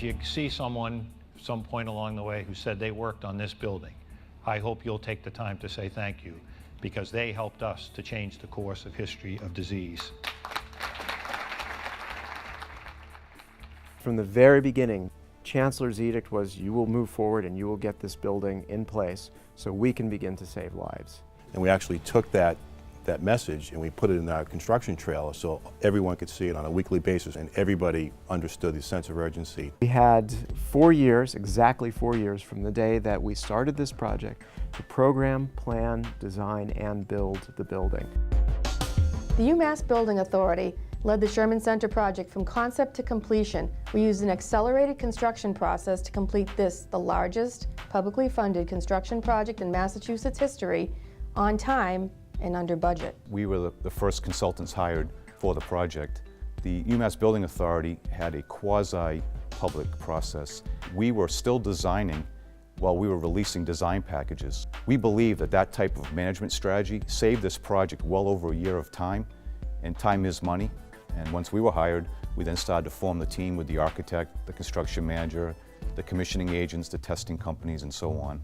you see someone some point along the way who said they worked on this building, I hope you'll take the time to say thank you, because they helped us to change the course of history of disease. From the very beginning, Chancellor's edict was, you will move forward and you will get this building in place so we can begin to save lives. And we actually took that message and we put it in our construction trailer so everyone could see it on a weekly basis and everybody understood the sense of urgency. We had 4 years, exactly 4 years from the day that we started this project to program, plan, design, and build the building. The UMass Building Authority led the Sherman Center project from concept to completion. We used an accelerated construction process to complete this, the largest publicly funded construction project in Massachusetts history, on time and under budget. We were the first consultants hired for the project. The UMass Building Authority had a quasi-public process. We were still designing while we were releasing design packages. We believe that that type of management strategy saved this project well over a year of time, and time is money. And once we were hired, we then started to form the team with the architect, the construction manager, the commissioning agents, the testing companies, and so on.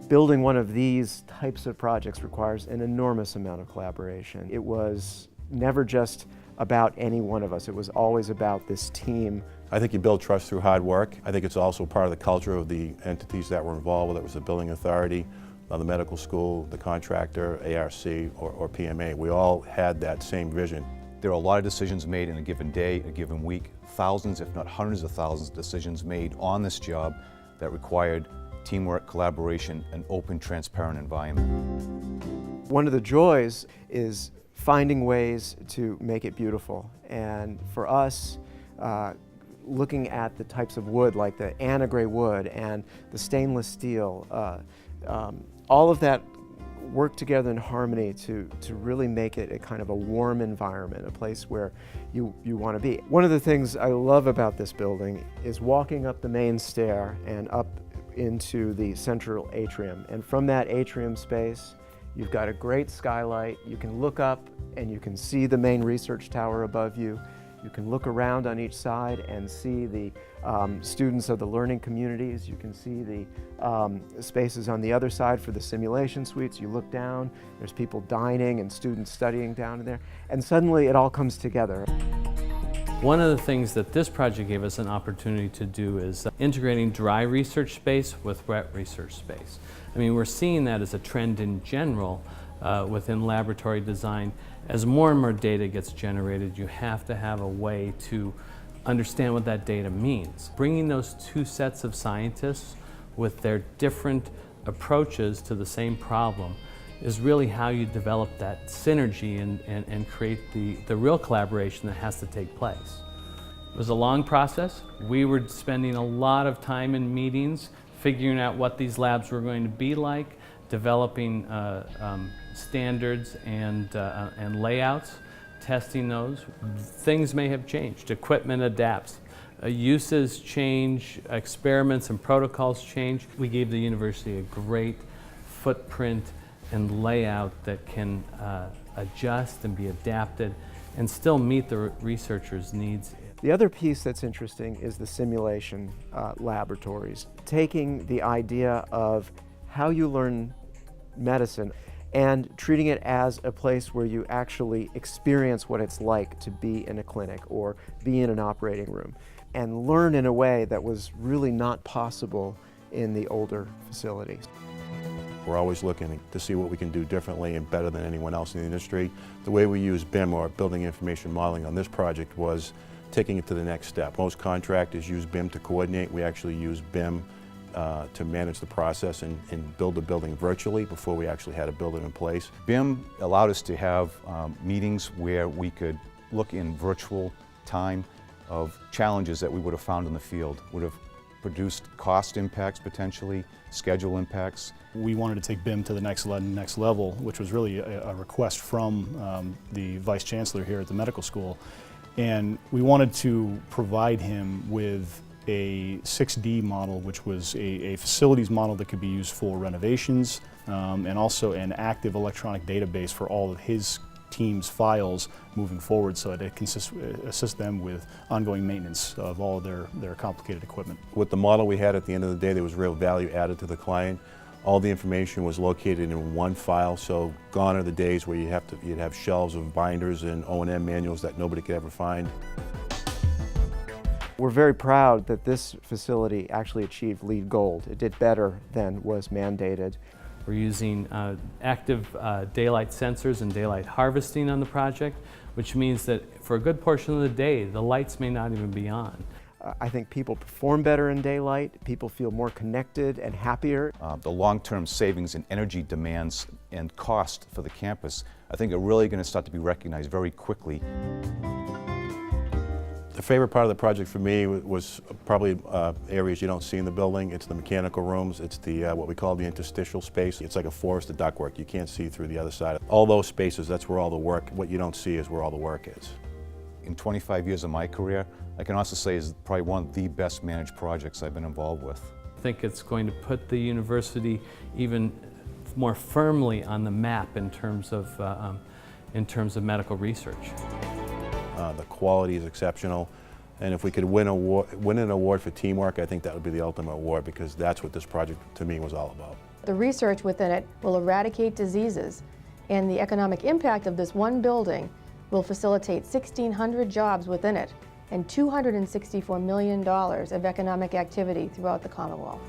Building one of these types of projects requires an enormous amount of collaboration. It was never just about any one of us. It was always about this team. I think you build trust through hard work. I think it's also part of the culture of the entities that were involved, whether it was the building authority, the medical school, the contractor, ARC, or PMA. We all had that same vision. There are a lot of decisions made in a given day, a given week, thousands, if not hundreds of thousands of decisions made on this job that required teamwork, collaboration, and open, transparent environment. One of the joys is finding ways to make it beautiful. And for us, looking at the types of wood like the Anna Gray wood and the stainless steel, all of that work together in harmony to really make it a kind of a warm environment, a place where you want to be. One of the things I love about this building is walking up the main stair and up into the central atrium. And from that atrium space, you've got a great skylight. You can look up and you can see the main research tower above you. You can look around on each side and see the students of the learning communities. You can see the spaces on the other side for the simulation suites. You look down, there's people dining and students studying down in there. And suddenly it all comes together. One of the things that this project gave us an opportunity to do is integrating dry research space with wet research space. I mean, we're seeing that as a trend in general within laboratory design. As more and more data gets generated, you have to have a way to understand what that data means. Bringing those two sets of scientists with their different approaches to the same problem is really how you develop that synergy and create the real collaboration that has to take place. It was a long process. We were spending a lot of time in meetings, figuring out what these labs were going to be like, developing standards and layouts, testing those. Things may have changed. Equipment adapts. Uses change, experiments and protocols change. We gave the university a great footprint and layout that can adjust and be adapted and still meet the researchers' needs. The other piece that's interesting is the simulation laboratories, taking the idea of how you learn medicine and treating it as a place where you actually experience what it's like to be in a clinic or be in an operating room and learn in a way that was really not possible in the older facilities. We're always looking to see what we can do differently and better than anyone else in the industry. The way we use BIM, or Building Information Modeling, on this project was taking it to the next step. Most contractors use BIM to coordinate. We actually use BIM to manage the process and build the building virtually before we actually had to build it in place. BIM allowed us to have meetings where we could look in virtual time of challenges that we would have found in the field, would have produced cost impacts potentially, schedule impacts. We wanted to take BIM to the next level, which was really a request from the Vice Chancellor here at the medical school. And we wanted to provide him with a 6D model, which was a facilities model that could be used for renovations, and also an active electronic database for all of his team's files moving forward so that it can assist them with ongoing maintenance of all of their complicated equipment. With the model we had at the end of the day, there was real value added to the client. All the information was located in one file, so gone are the days where you'd have shelves of binders and O&M manuals that nobody could ever find. We're very proud that this facility actually achieved LEED Gold. It did better than was mandated. We're using active daylight sensors and daylight harvesting on the project, which means that for a good portion of the day, the lights may not even be on. I think people perform better in daylight, people feel more connected and happier. The long-term savings in energy demands and cost for the campus, I think, are really going to start to be recognized very quickly. The favorite part of the project for me was probably areas you don't see in the building. It's the mechanical rooms, it's the what we call the interstitial space. It's like a forest of ductwork. You can't see through the other side. All those spaces, that's where all the work, what you don't see is where all the work is. In 25 years of my career, I can also say is probably one of the best managed projects I've been involved with. I think it's going to put the university even more firmly on the map in terms of medical research. The quality is exceptional, and if we could win an award for teamwork, I think that would be the ultimate award, because that's what this project to me was all about. The research within it will eradicate diseases, and the economic impact of this one building will facilitate 1,600 jobs within it and $264 million of economic activity throughout the Commonwealth.